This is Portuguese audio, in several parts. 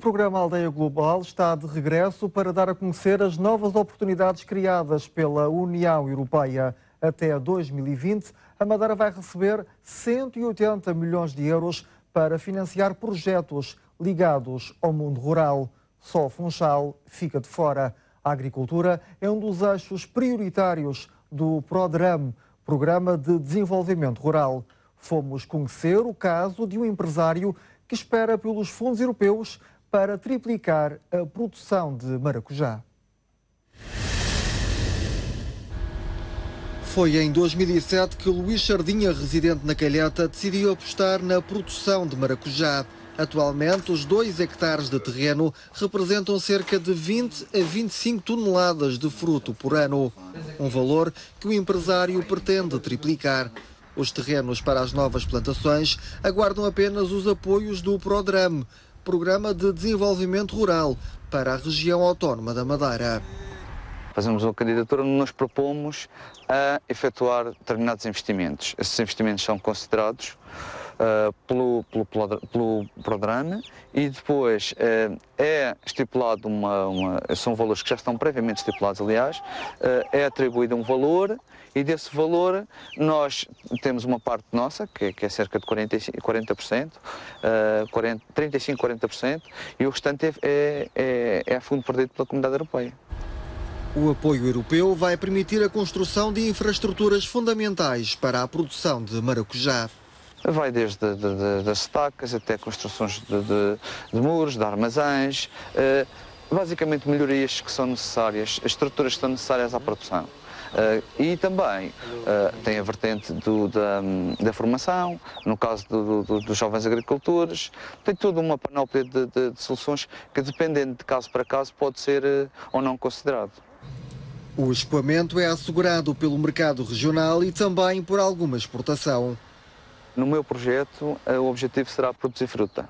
programa Aldeia Global está de regresso para dar a conhecer as novas oportunidades criadas pela União Europeia. Até 2020, a Madeira vai receber 180 milhões de euros para financiar projetos ligados ao mundo rural. Só Funchal fica de fora. A agricultura é um dos eixos prioritários do PRODRAM, Programa de Desenvolvimento Rural. Fomos conhecer o caso de um empresário que espera pelos fundos europeus para triplicar a produção de maracujá. Foi em 2007 que Luís Sardinha, residente na Calheta, decidiu apostar na produção de maracujá. Atualmente, os 2 hectares de terreno representam cerca de 20 a 25 toneladas de fruto por ano. Um valor que o empresário pretende triplicar. Os terrenos para as novas plantações aguardam apenas os apoios do PRODRAM, Programa de Desenvolvimento Rural, para a região autónoma da Madeira. Fazemos uma candidatura onde nos propomos a efetuar determinados investimentos. Esses investimentos são considerados pelo PRODRAM e depois é estipulado são valores que já estão previamente estipulados, aliás, é atribuído um valor e desse valor nós temos uma parte nossa, que é cerca de 40%, 35-40%, e o restante é fundo perdido pela Comunidade Europeia. O apoio europeu vai permitir a construção de infraestruturas fundamentais para a produção de maracujá. Vai desde das estacas até construções de muros, de armazéns, basicamente melhorias que são necessárias, as estruturas que são necessárias à produção. E também tem a vertente da formação, no caso dos jovens agricultores, tem toda uma panóplia de soluções que, dependendo de caso para caso, pode ser ou não considerado. O escoamento é assegurado pelo mercado regional e também por alguma exportação. No meu projeto, o objetivo será produzir fruta.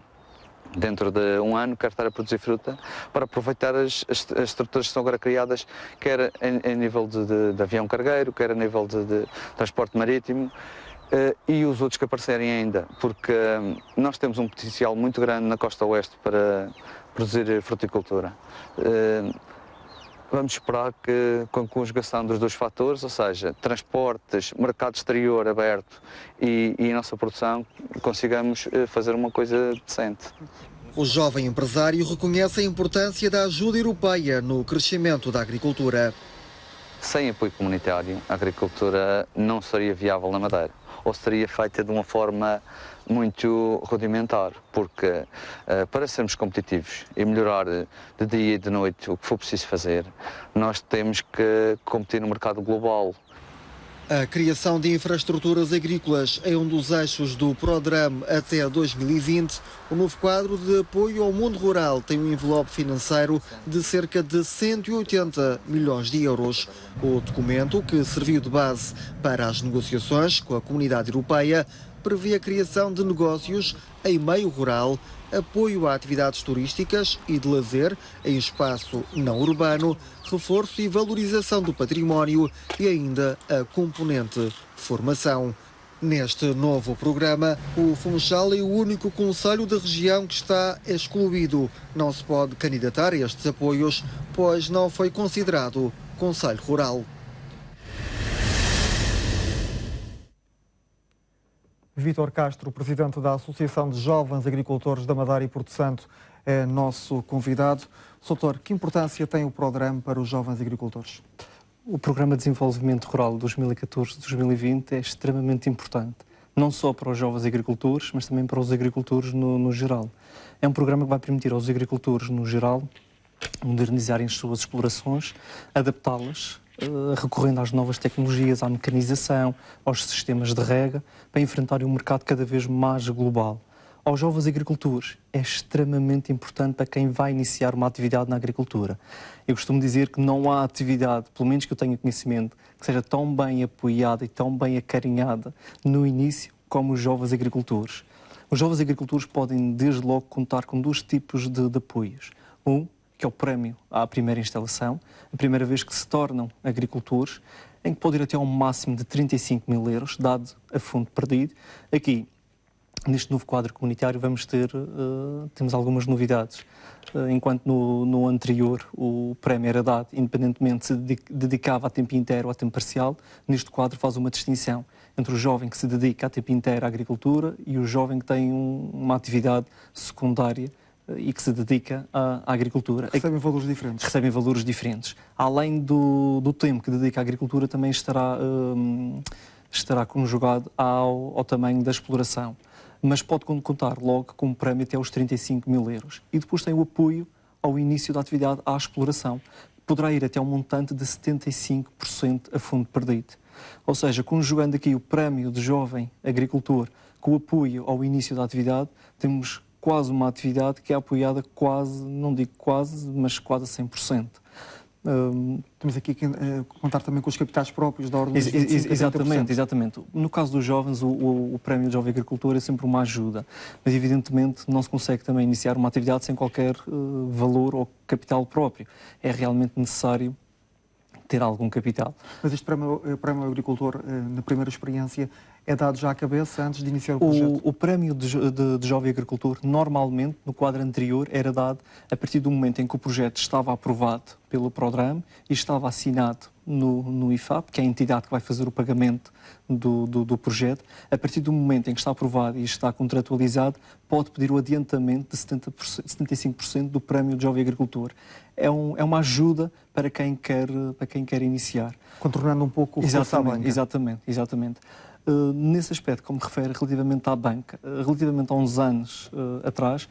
Dentro de um ano quero estar a produzir fruta para aproveitar as estruturas que são agora criadas, quer em nível de avião cargueiro, quer a nível de transporte marítimo e os outros que aparecerem ainda, porque nós temos um potencial muito grande na costa oeste para produzir fruticultura. Vamos esperar que, com a conjugação dos 2 fatores, ou seja, transportes, mercado exterior aberto e a nossa produção, consigamos fazer uma coisa decente. O jovem empresário reconhece a importância da ajuda europeia no crescimento da agricultura. Sem apoio comunitário, a agricultura não seria viável na Madeira, ou seria feita de uma forma muito rudimentar, porque para sermos competitivos e melhorar de dia e de noite o que for preciso fazer, nós temos que competir no mercado global. A criação de infraestruturas agrícolas é um dos eixos do PRODRAM até 2020. O novo quadro de apoio ao mundo rural tem um envelope financeiro de cerca de 180 milhões de euros. O documento, que serviu de base para as negociações com a Comunidade Europeia, prevê a criação de negócios em meio rural, apoio a atividades turísticas e de lazer em espaço não urbano, reforço e valorização do património e ainda a componente formação. Neste novo programa, o Funchal é o único concelho da região que está excluído. Não se pode candidatar a estes apoios, pois não foi considerado concelho rural. Vítor Castro, presidente da Associação de Jovens Agricultores da Madeira e Porto Santo, é nosso convidado. Soutor, que importância tem o PRODRAM para os jovens agricultores? O Programa de Desenvolvimento Rural 2014-2020 é extremamente importante, não só para os jovens agricultores, mas também para os agricultores no geral. É um programa que vai permitir aos agricultores no geral modernizarem as suas explorações, adaptá-las, recorrendo às novas tecnologias, à mecanização, aos sistemas de rega, para enfrentarem um mercado cada vez mais global. Aos jovens agricultores é extremamente importante para quem vai iniciar uma atividade na agricultura. Eu costumo dizer que não há atividade, pelo menos que eu tenha conhecimento, que seja tão bem apoiada e tão bem acarinhada no início como os jovens agricultores. Os jovens agricultores podem desde logo contar com 2 tipos de apoios. Um, que é o prémio à primeira instalação, a primeira vez que se tornam agricultores, em que pode ir até ao máximo de 35 mil euros, dado a fundo perdido. Aqui Neste novo quadro comunitário temos algumas novidades. Enquanto no anterior o prémio era dado independentemente se dedicava a tempo inteiro ou a tempo parcial, neste quadro faz uma distinção entre o jovem que se dedica a tempo inteiro à agricultura e o jovem que tem uma atividade secundária e que se dedica à agricultura. Recebem valores diferentes. Recebem valores diferentes. Além do tempo que dedica à agricultura, também estará conjugado ao tamanho da exploração. Mas pode contar logo com um prémio até aos 35 mil euros. E depois tem o apoio ao início da atividade à exploração. Poderá ir até um montante de 75% a fundo perdido. Ou seja, conjugando aqui o prémio de jovem agricultor com o apoio ao início da atividade, temos quase uma atividade que é apoiada quase, não digo quase, mas quase a 100%. Temos aqui que contar também com os capitais próprios da ordem dos 25%. Exatamente. No caso dos jovens, o prémio de jovem agricultor é sempre uma ajuda, mas evidentemente não se consegue também iniciar uma atividade sem qualquer valor ou capital próprio. É realmente necessário ter algum capital. Mas este prémio agricultor, na primeira experiência, é dado já à cabeça antes de iniciar o projeto? O prémio de jovem agricultor, normalmente, no quadro anterior, era dado a partir do momento em que o projeto estava aprovado pelo Prodram e estava assinado no IFAP, que é a entidade que vai fazer o pagamento do projeto. A partir do momento em que está aprovado e está contratualizado, pode pedir o adiantamento de 75% do prémio de jovem agricultor. É uma ajuda para quem quer iniciar. Contornando um pouco o recurso à banca. Exatamente. Nesse aspecto, como refere relativamente à banca, relativamente a uns anos atrás,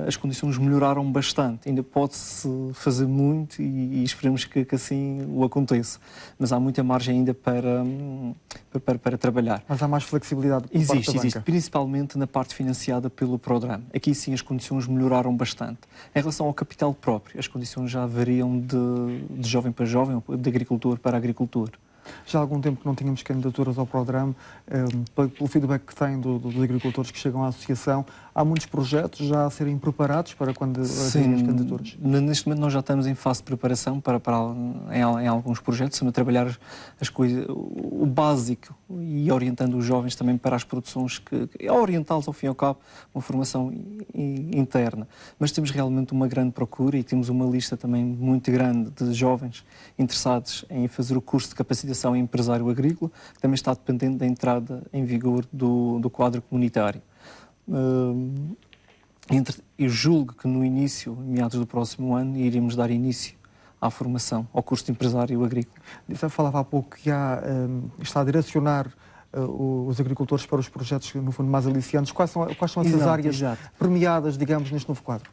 as condições melhoraram bastante. Ainda pode-se fazer muito e esperemos que assim o aconteça. Mas há muita margem ainda para trabalhar. Mas há mais flexibilidade por parte da banca? Existe, principalmente na parte financiada pelo Prodram. Aqui sim as condições melhoraram bastante. Em relação ao capital próprio, as condições já variam de jovem para jovem, de agricultor para agricultor. Já há algum tempo que não tínhamos candidaturas ao Prodram, pelo feedback que tem dos agricultores que chegam à associação, há muitos projetos já a serem preparados para quando haverem as candidaturas? Neste momento nós já estamos em fase de preparação em alguns projetos, estamos a trabalhar as coisas, o básico e orientando os jovens também para as produções, orientá-los ao fim e ao cabo, uma formação interna. Mas temos realmente uma grande procura e temos uma lista também muito grande de jovens interessados em fazer o curso de capacitação em empresário agrícola, que também está dependente da entrada em vigor do quadro comunitário. Eu julgo que no início, em meados do próximo ano, iremos dar início à formação, ao curso de empresário agrícola. Já falava há pouco que está a direcionar os agricultores para os projetos, no fundo, mais aliciantes. Quais são essas áreas premiadas, digamos, neste novo quadro?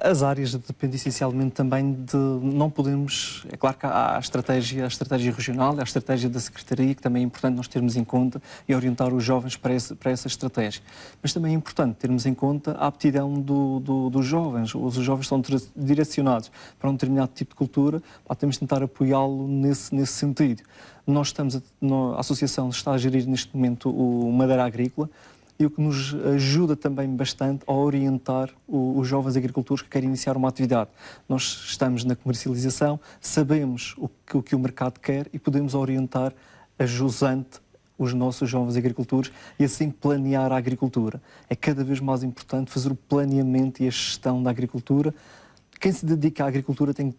As áreas dependem essencialmente também de... Não podemos... É claro que há a estratégia regional, a estratégia da Secretaria, que também é importante nós termos em conta e orientar os jovens para essa estratégia. Mas também é importante termos em conta a aptidão dos jovens. Os jovens são direcionados para um determinado tipo de cultura, temos de tentar apoiá-lo nesse sentido. A Associação está a gerir neste momento o Madeira Agrícola e o que nos ajuda também bastante a orientar os jovens agricultores que querem iniciar uma atividade. Nós estamos na comercialização, sabemos o que o mercado quer e podemos orientar a jusante os nossos jovens agricultores e assim planear a agricultura. É cada vez mais importante fazer o planeamento e a gestão da agricultura. Quem se dedica à agricultura tem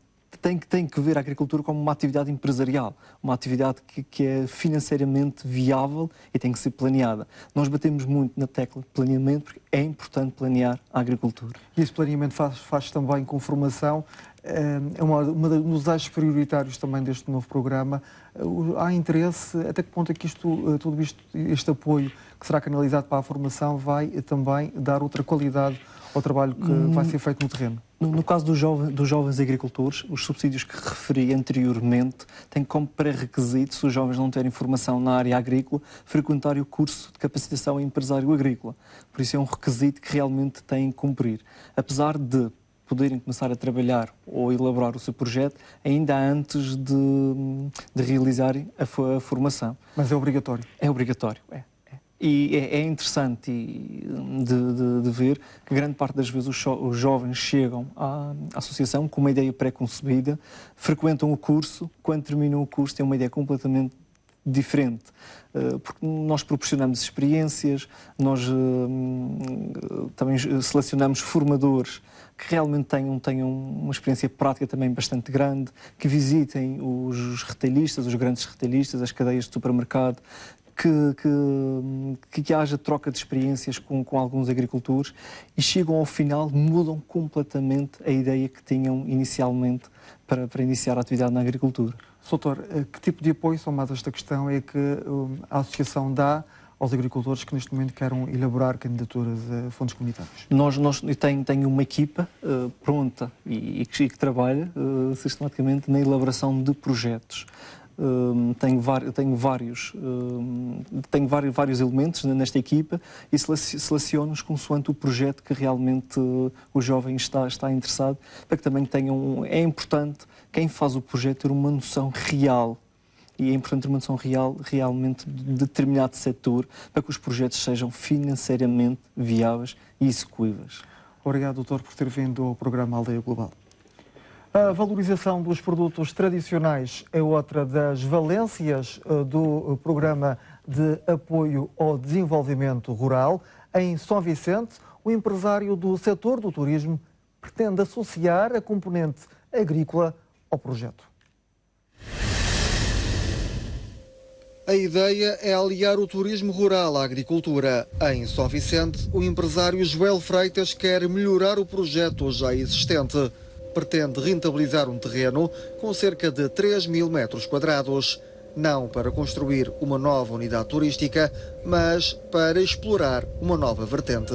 que ver a agricultura como uma atividade empresarial, uma atividade que é financeiramente viável e tem que ser planeada. Nós batemos muito na tecla de planeamento porque é importante planear a agricultura. E esse planeamento faz também com formação. É um dos eixos prioritários também deste novo programa. Há interesse, até que ponto é que este apoio que será canalizado para a formação vai também dar outra qualidade ao trabalho que vai ser feito no terreno? No caso dos jovens agricultores, os subsídios que referi anteriormente têm como pré-requisito, se os jovens não tiverem formação na área agrícola, frequentar o curso de capacitação em empresário agrícola. Por isso é um requisito que realmente têm que cumprir. Apesar de poderem começar a trabalhar ou elaborar o seu projeto ainda antes de realizarem a formação. Mas é obrigatório? É obrigatório, é. E é interessante de ver que grande parte das vezes os jovens chegam à associação com uma ideia pré-concebida, frequentam o curso, quando terminam o curso têm uma ideia completamente diferente, porque nós proporcionamos experiências, nós também selecionamos formadores que realmente tenham uma experiência prática também bastante grande, que visitem os retalhistas, os grandes retalhistas, as cadeias de supermercado, que haja troca de experiências com alguns agricultores e chegam ao final, mudam completamente a ideia que tinham inicialmente para iniciar a atividade na agricultura. Soutor, que tipo de apoio, somado a esta questão, é que a Associação dá aos agricultores que neste momento queiram elaborar candidaturas a fundos comunitários? Tenho uma equipa pronta e que trabalha sistematicamente na elaboração de projetos. Tenho vários elementos nesta equipa e seleciono-os consoante o projeto que realmente o jovem está interessado, para que também tenham. É importante quem faz o projeto ter uma noção real, e é importante ter uma noção realmente de determinado setor, para que os projetos sejam financeiramente viáveis e execuíveis. Obrigado, doutor, por ter vindo ao programa Aldeia Global. A valorização dos produtos tradicionais é outra das valências do Programa de Apoio ao Desenvolvimento Rural. Em São Vicente, o empresário do setor do turismo pretende associar a componente agrícola ao projeto. A ideia é aliar o turismo rural à agricultura. Em São Vicente, o empresário Joel Freitas quer melhorar o projeto já existente. Pretende rentabilizar um terreno com cerca de 3.000 metros quadrados, não para construir uma nova unidade turística, mas para explorar uma nova vertente.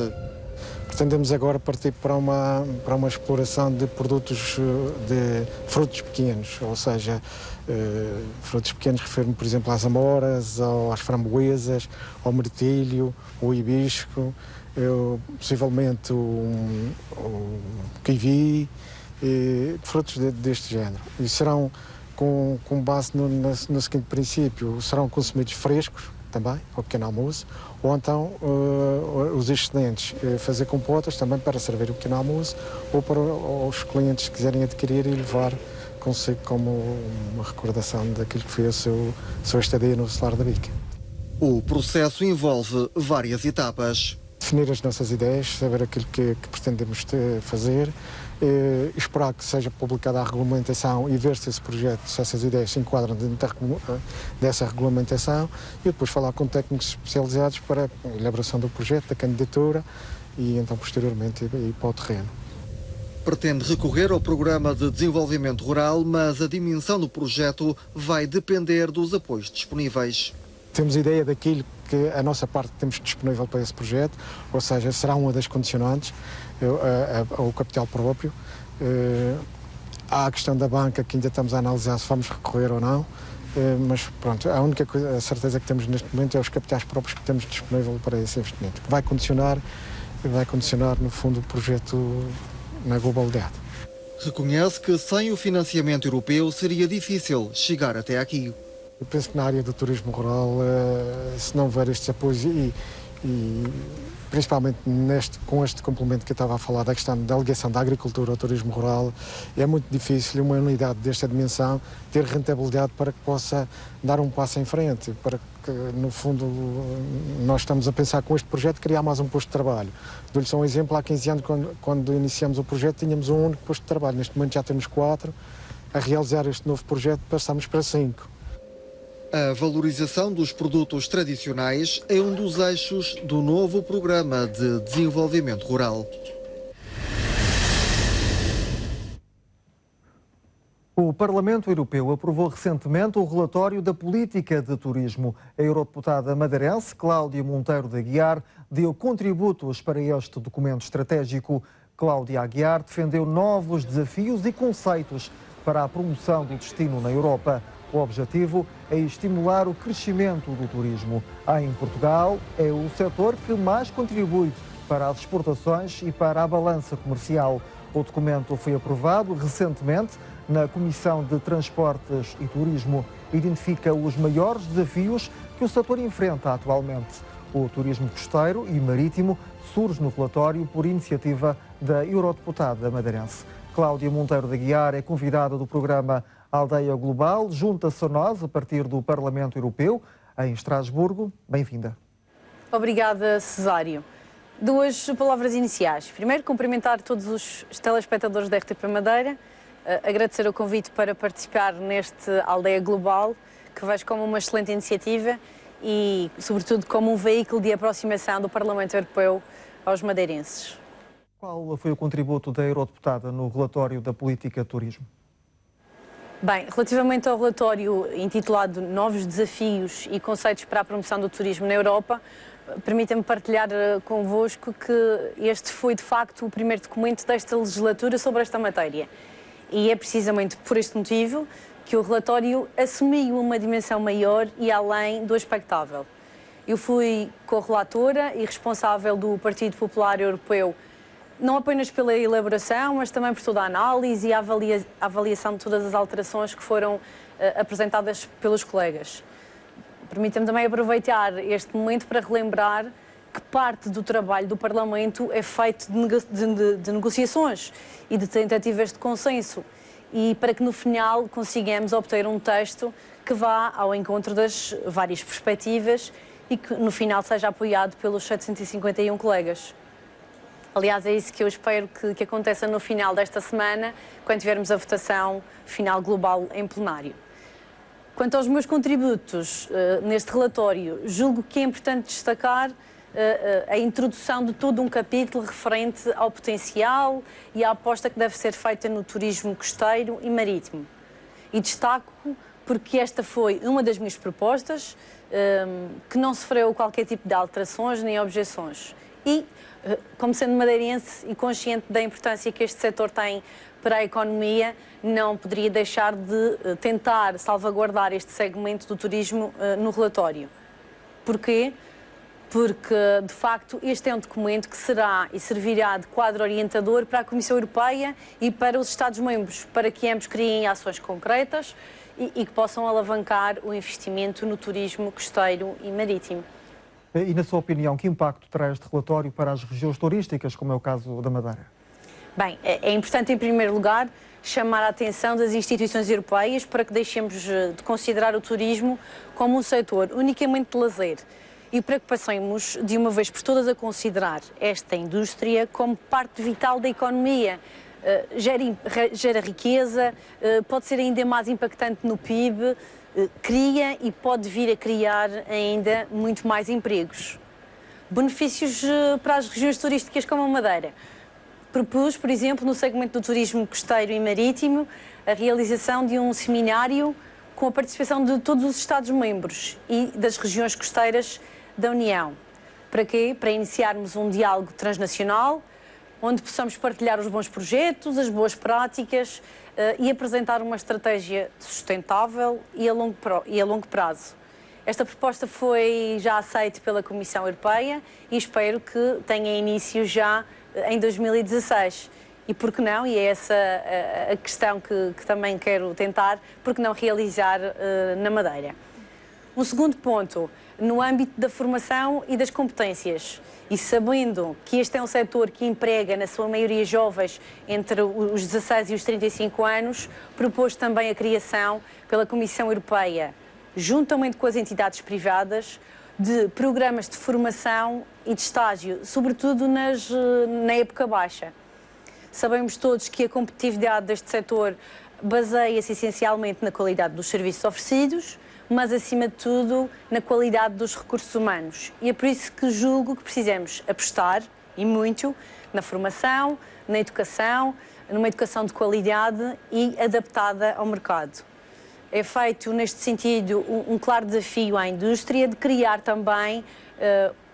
Pretendemos agora partir para uma exploração de produtos de frutos pequenos, ou seja, frutos pequenos, refiro-me, por exemplo, às amoras, às framboesas, ao mirtilho, ao hibisco, possivelmente o kiwi, frutos deste género. E serão, com base no seguinte princípio, serão consumidos frescos também, ao pequeno almoço, ou então os excedentes fazer compotas também para servir o pequeno almoço, ou para os clientes que quiserem adquirir e levar consigo como uma recordação daquilo que foi a sua estadia no Solar da Bica. O processo envolve várias etapas. Definir as nossas ideias, saber aquilo que pretendemos fazer, esperar que seja publicada a regulamentação e ver se esse projeto, se essas ideias se enquadram dentro dessa regulamentação, e depois falar com técnicos especializados para a elaboração do projeto, da candidatura e então posteriormente ir para o terreno. Pretende recorrer ao Programa de Desenvolvimento Rural, mas a dimensão do projeto vai depender dos apoios disponíveis. Temos ideia daquilo que a nossa parte temos disponível para esse projeto, ou seja, será uma das condicionantes, o capital próprio. Há a questão da banca que ainda estamos a analisar se vamos recorrer ou não, mas pronto, a única coisa, a certeza que temos neste momento é os capitais próprios que temos disponível para esse investimento, que vai condicionar no fundo o projeto na globalidade. Reconhece que sem o financiamento europeu seria difícil chegar até aqui. Eu penso que na área do turismo rural, se não houver estes apoios e principalmente com este complemento que eu estava a falar da questão da ligação da agricultura ao turismo rural, é muito difícil uma unidade desta dimensão ter rentabilidade para que possa dar um passo em frente, para que no fundo nós estamos a pensar com este projeto criar mais um posto de trabalho. Dou-lhe só um exemplo, há 15 anos quando iniciamos o projeto tínhamos um único posto de trabalho, neste momento já temos 4, a realizar este novo projeto passamos para 5. A valorização dos produtos tradicionais é um dos eixos do novo Programa de Desenvolvimento Rural. O Parlamento Europeu aprovou recentemente o relatório da política de turismo. A eurodeputada madeirense Cláudia Monteiro de Aguiar deu contributos para este documento estratégico. Cláudia Aguiar defendeu novos desafios e conceitos para a promoção do destino na Europa. O objetivo é estimular o crescimento do turismo. Em Portugal, é o setor que mais contribui para as exportações e para a balança comercial. O documento foi aprovado recentemente na Comissão de Transportes e Turismo. Identifica os maiores desafios que o setor enfrenta atualmente. O turismo costeiro e marítimo surge no relatório por iniciativa da eurodeputada madeirense. Cláudia Monteiro de Aguiar é convidada do programa A Aldeia Global junta-se a nós a partir do Parlamento Europeu, em Estrasburgo. Bem-vinda. Obrigada, Cesário. Duas palavras iniciais. Primeiro, cumprimentar todos os telespectadores da RTP Madeira, agradecer o convite para participar neste Aldeia Global, que vejo como uma excelente iniciativa e, sobretudo, como um veículo de aproximação do Parlamento Europeu aos madeirenses. Qual foi o contributo da eurodeputada no relatório da política de turismo? Bem, relativamente ao relatório intitulado Novos Desafios e Conceitos para a Promoção do Turismo na Europa, permita-me partilhar convosco que este foi, de facto, o primeiro documento desta legislatura sobre esta matéria. E é precisamente por este motivo que o relatório assumiu uma dimensão maior e além do expectável. Eu fui correlatora e responsável do Partido Popular Europeu, não apenas pela elaboração, mas também por toda a análise e a avaliação de todas as alterações que foram apresentadas pelos colegas. Permita-me também aproveitar este momento para relembrar que parte do trabalho do Parlamento é feito de negociações e de tentativas de consenso e para que no final consigamos obter um texto que vá ao encontro das várias perspectivas e que no final seja apoiado pelos 751 colegas. Aliás, é isso que eu espero que aconteça no final desta semana, quando tivermos a votação final global em plenário. Quanto aos meus contributos neste relatório, julgo que é importante destacar a introdução de todo um capítulo referente ao potencial e à aposta que deve ser feita no turismo costeiro e marítimo. E destaco porque esta foi uma das minhas propostas, que não sofreu qualquer tipo de alterações nem objeções. E, como sendo madeirense e consciente da importância que este setor tem para a economia, não poderia deixar de tentar salvaguardar este segmento do turismo no relatório. Porquê? Porque, de facto, este é um documento que será e servirá de quadro orientador para a Comissão Europeia e para os Estados-membros, para que ambos criem ações concretas e que possam alavancar o investimento no turismo costeiro e marítimo. E, na sua opinião, que impacto terá este relatório para as regiões turísticas, como é o caso da Madeira? Bem, é importante, em primeiro lugar, chamar a atenção das instituições europeias para que deixemos de considerar o turismo como um setor unicamente de lazer e para que passemos, de uma vez por todas, a considerar esta indústria como parte vital da economia. Gera riqueza, pode ser ainda mais impactante no PIB, cria e pode vir a criar ainda muito mais empregos. Benefícios para as regiões turísticas como a Madeira. Propus, por exemplo, no segmento do turismo costeiro e marítimo, a realização de um seminário com a participação de todos os Estados-membros e das regiões costeiras da União. Para quê? Para iniciarmos um diálogo transnacional, onde possamos partilhar os bons projetos, as boas práticas e apresentar uma estratégia sustentável e a longo prazo. Esta proposta foi já aceita pela Comissão Europeia e espero que tenha início já em 2016. E por que não, e é essa a questão que também quero tentar, por que não realizar na Madeira? Um segundo ponto, no âmbito da formação e das competências. E sabendo que este é um setor que emprega, na sua maioria, jovens entre os 16 e os 35 anos, propôs também a criação pela Comissão Europeia, juntamente com as entidades privadas, de programas de formação e de estágio, sobretudo na época baixa. Sabemos todos que a competitividade deste setor baseia-se essencialmente na qualidade dos serviços oferecidos, mas, acima de tudo, na qualidade dos recursos humanos. E é por isso que julgo que precisamos apostar, e muito, na formação, na educação, numa educação de qualidade e adaptada ao mercado. É feito, neste sentido, um claro desafio à indústria de criar também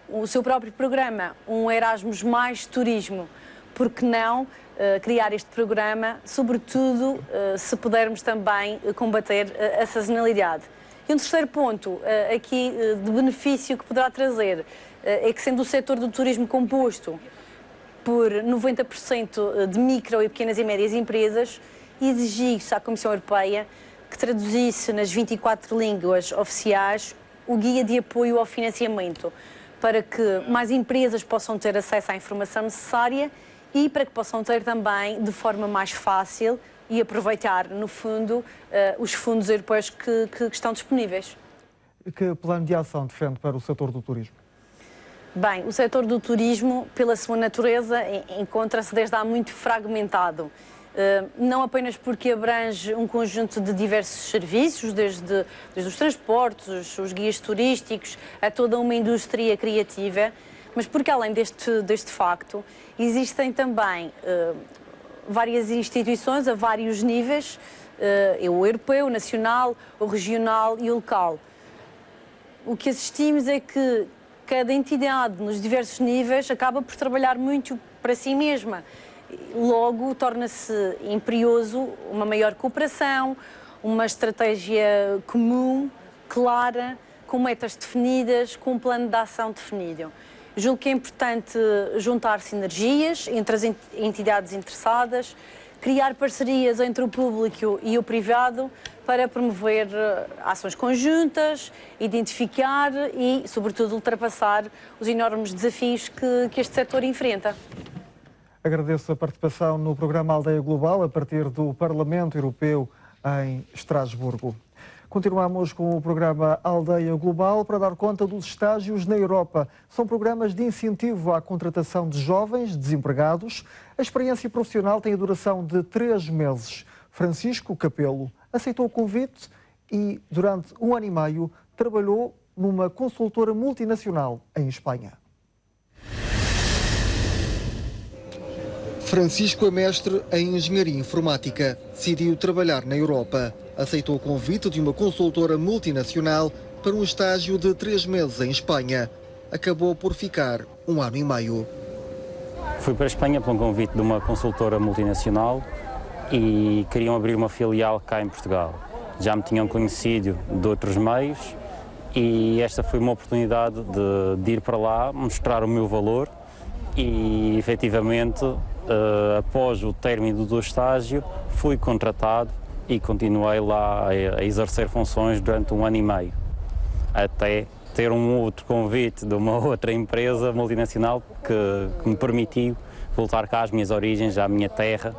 o seu próprio programa, um Erasmus mais turismo. Por que não criar este programa, sobretudo se pudermos também combater a sazonalidade? E um terceiro ponto aqui de benefício que poderá trazer é que, sendo o setor do turismo composto por 90% de micro e pequenas e médias empresas, exigir-se à Comissão Europeia que traduzisse nas 24 línguas oficiais o guia de apoio ao financiamento, para que mais empresas possam ter acesso à informação necessária e para que possam ter também, de forma mais fácil e aproveitar, no fundo, os fundos europeus que estão disponíveis. Que plano de ação defende para o setor do turismo? Bem, o setor do turismo, pela sua natureza, encontra-se desde há muito fragmentado. Não apenas porque abrange um conjunto de diversos serviços, desde os transportes, os guias turísticos, a toda uma indústria criativa, mas porque além deste facto, existem também várias instituições a vários níveis, o europeu, o nacional, o regional e o local. O que assistimos é que cada entidade, nos diversos níveis, acaba por trabalhar muito para si mesma. Logo, torna-se imperioso uma maior cooperação, uma estratégia comum, clara, com metas definidas, com um plano de ação definido. Julgo que é importante juntar sinergias entre as entidades interessadas, criar parcerias entre o público e o privado para promover ações conjuntas, identificar e, sobretudo, ultrapassar os enormes desafios que este setor enfrenta. Agradeço a participação no programa Aldeia Global a partir do Parlamento Europeu em Estrasburgo. Continuamos com o programa Aldeia Global para dar conta dos estágios na Europa. São programas de incentivo à contratação de jovens desempregados. A experiência profissional tem a duração de 3 meses. Francisco Capelo aceitou o convite e, durante 1 ano e meio, trabalhou numa consultora multinacional em Espanha. Francisco é mestre em Engenharia Informática. Decidiu trabalhar na Europa. Aceitou o convite de uma consultora multinacional para um estágio de 3 meses em Espanha. Acabou por ficar 1 ano e meio. Fui para a Espanha por um convite de uma consultora multinacional e queriam abrir uma filial cá em Portugal. Já me tinham conhecido de outros meios e esta foi uma oportunidade de ir para lá, mostrar o meu valor e, efetivamente, após o término do estágio, fui contratado e continuei lá a exercer funções durante 1 ano e meio, até ter um outro convite de uma outra empresa multinacional que me permitiu voltar cá às minhas origens, à minha terra.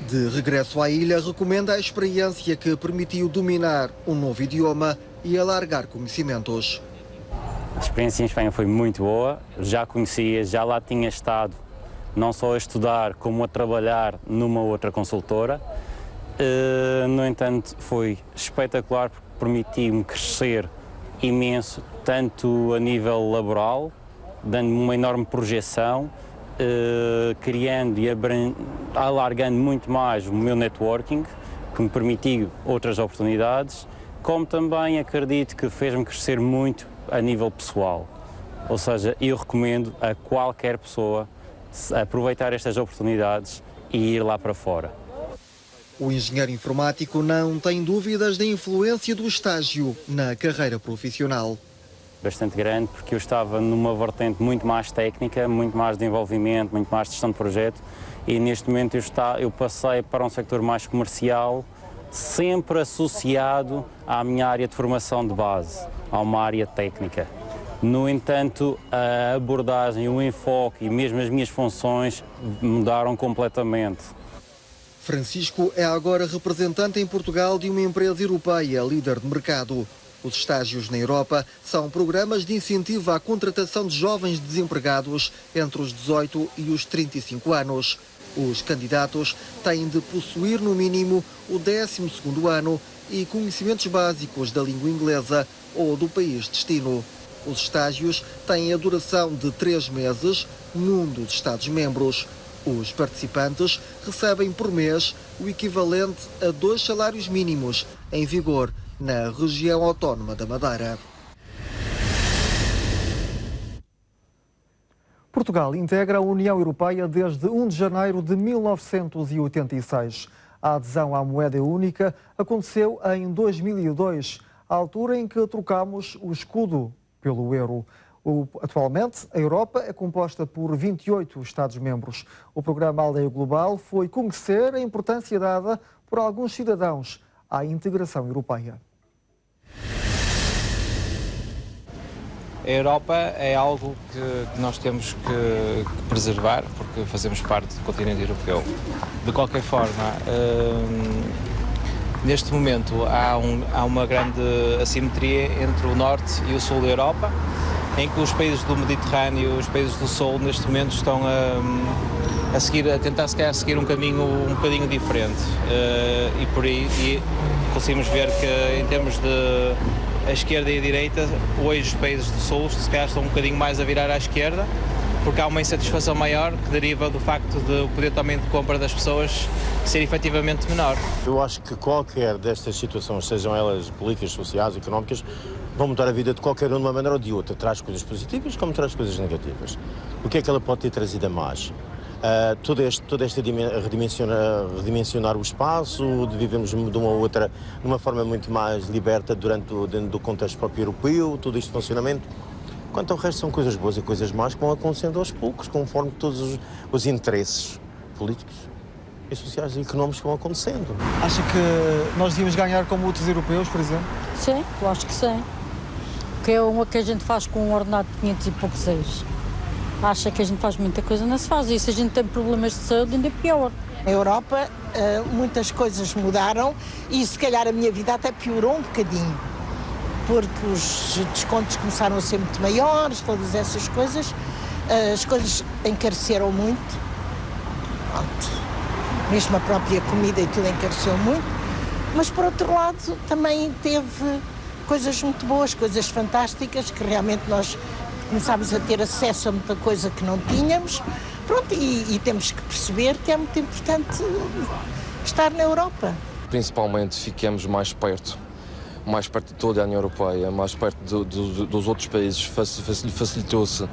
De regresso à ilha, recomenda a experiência que permitiu dominar um novo idioma e alargar conhecimentos. A experiência em Espanha foi muito boa, já conhecia, já lá tinha estado, não só a estudar como a trabalhar numa outra consultora. No entanto, foi espetacular porque permitiu-me crescer imenso, tanto a nível laboral, dando-me uma enorme projeção, criando e alargando muito mais o meu networking, que me permitiu outras oportunidades, como também acredito que fez-me crescer muito a nível pessoal. Ou seja, eu recomendo a qualquer pessoa aproveitar estas oportunidades e ir lá para fora. O engenheiro informático não tem dúvidas da influência do estágio na carreira profissional. Bastante grande, porque eu estava numa vertente muito mais técnica, muito mais de envolvimento, muito mais de gestão de projeto, e neste momento eu passei para um sector mais comercial, sempre associado à minha área de formação de base, a uma área técnica. No entanto, a abordagem, o enfoque e mesmo as minhas funções mudaram completamente. Francisco é agora representante em Portugal de uma empresa europeia líder de mercado. Os estágios na Europa são programas de incentivo à contratação de jovens desempregados entre os 18 e os 35 anos. Os candidatos têm de possuir, no mínimo, o 12º ano e conhecimentos básicos da língua inglesa ou do país de destino. Os estágios têm a duração de 3 meses num dos Estados-membros. Os participantes recebem por mês o equivalente a 2 salários mínimos em vigor na região autónoma da Madeira. Portugal integra a União Europeia desde 1 de janeiro de 1986. A adesão à moeda única aconteceu em 2002, à altura em que trocámos o escudo pelo euro. Atualmente, a Europa é composta por 28 Estados-membros. O programa Aldeia Global foi conhecer a importância dada por alguns cidadãos à integração europeia. A Europa é algo que nós temos que preservar, porque fazemos parte do continente europeu. De qualquer forma, neste momento há uma grande assimetria entre o norte e o sul da Europa, em que os países do Mediterrâneo e os países do sul neste momento estão a tentar se calhar seguir um caminho um bocadinho diferente. E por aí conseguimos ver que em termos de a esquerda e a direita, hoje os países do sul se calhar estão um bocadinho mais a virar à esquerda, porque há uma insatisfação maior que deriva do facto de o poder também de compra das pessoas ser efetivamente menor. Eu acho que qualquer destas situações, sejam elas políticas, sociais, económicas, vão mudar a vida de qualquer um de uma maneira ou de outra. Traz coisas positivas como traz coisas negativas. O que é que ela pode ter trazido a mais? Todo este redimensionar o espaço, de vivermos de uma outra, de uma forma muito mais liberta dentro do contexto próprio europeu, todo este funcionamento. Quanto ao resto, são coisas boas e coisas más que vão acontecendo aos poucos, conforme todos os interesses políticos e sociais e económicos que vão acontecendo. Acha que nós devíamos ganhar como outros europeus, por exemplo? Sim, eu acho que sim. Que é uma que a gente faz com um ordenado de 500 e poucos euros. Acha que a gente faz muita coisa, não se faz. E se a gente tem problemas de saúde, ainda é pior. Na Europa, muitas coisas mudaram e se calhar a minha vida até piorou um bocadinho. Porque os descontos começaram a ser muito maiores, todas essas coisas. As coisas encareceram muito. Pronto. Mesmo a própria comida e tudo encareceu muito. Mas, por outro lado, também teve coisas muito boas, coisas fantásticas, que realmente nós começámos a ter acesso a muita coisa que não tínhamos. Pronto, e temos que perceber que é muito importante estar na Europa. Principalmente ficamos mais perto de toda a União Europeia, mais perto dos outros países, facilitou-se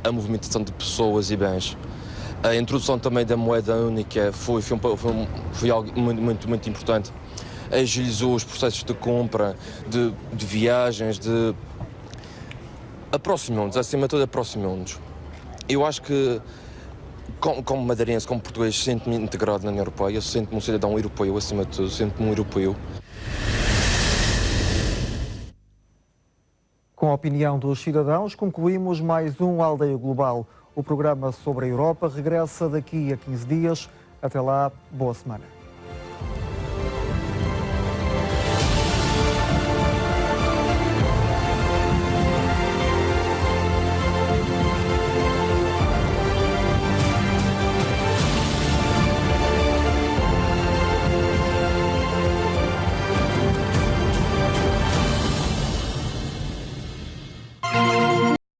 a movimentação de pessoas e bens. A introdução também da moeda única foi algo muito importante. Agilizou os processos de compra, de viagens, aproximou-nos, acima de tudo aproximou-nos. Eu acho que, como madeirense, como português, sinto-me integrado na União Europeia, sinto-me um cidadão europeu, acima de tudo, sinto-me um europeu. Com a opinião dos cidadãos, concluímos mais um Aldeia Global. O programa sobre a Europa regressa daqui a 15 dias. Até lá, boa semana.